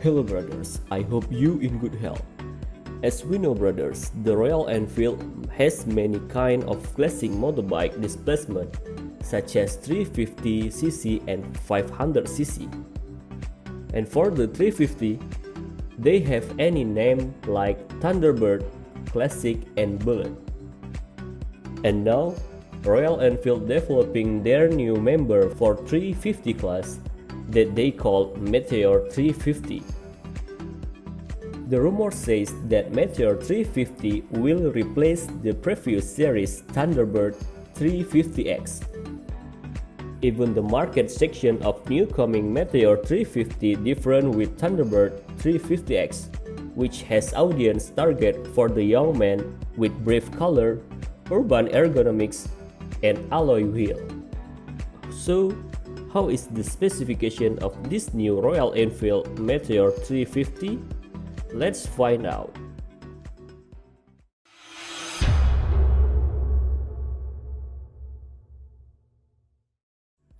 Hello brothers, I hope you in good health. As we know brothers, the Royal Enfield has many kind of classic motorbike displacement such as 350cc and 500cc. And for the 350, they have any name like Thunderbird, Classic and Bullet. And now, Royal Enfield developing their new member for 350 class that they call Meteor 350. The rumor says that Meteor 350 will replace the previous series Thunderbird 350X. Even the market section of newcoming Meteor 350 different with Thunderbird 350X, which has audience target for the young man with brief color, urban ergonomics, and alloy wheel. So, how is the specification of this new Royal Enfield Meteor 350? Let's find out.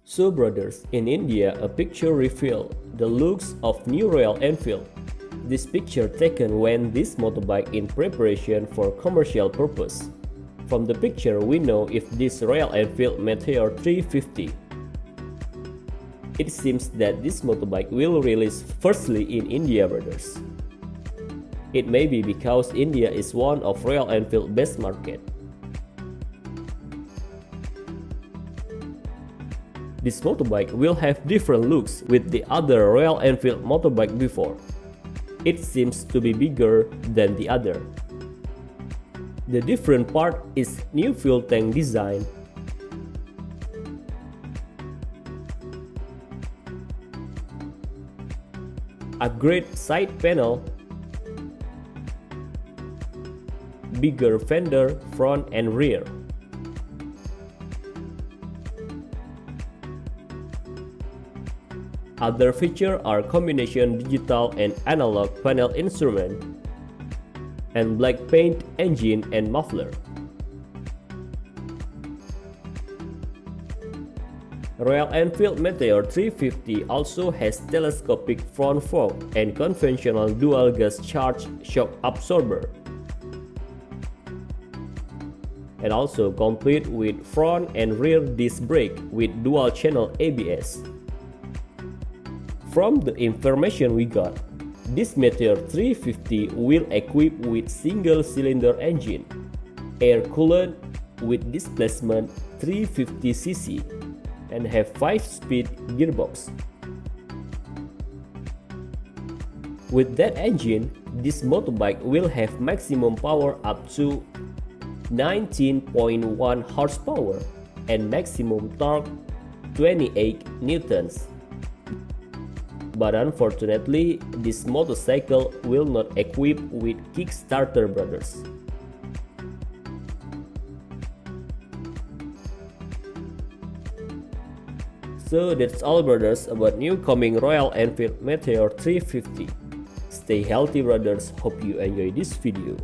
So brothers, in India a picture revealed the looks of new Royal Enfield. This picture taken when this motorbike in preparation for commercial purpose. From the picture we know if this Royal Enfield Meteor 350. It seems that this motorbike will release firstly in India brothers. It may be because India is one of Royal Enfield best market. This motorbike will have different looks with the other Royal Enfield motorbike before. It seems to be bigger than the other. The different part is new fuel tank design, upgrade side panel, bigger fender front and rear. Other features are combination digital and analog panel instrument, and black paint engine and muffler. Royal Enfield Meteor 350 also has telescopic front fork and conventional dual gas charge shock absorber, and also complete with front and rear disc brake with dual channel ABS. From the information we got, this Meteor 350 will equip with single-cylinder engine, air-cooled with displacement 350cc, and have 5-speed gearbox. With that engine, this motorbike will have maximum power up to 19.1 horsepower and maximum torque 28 newtons. But unfortunately, this motorcycle will not equip with Kickstarter brothers. So that's all brothers about new coming Royal Enfield Meteor 350. Stay healthy brothers, hope you enjoy this video.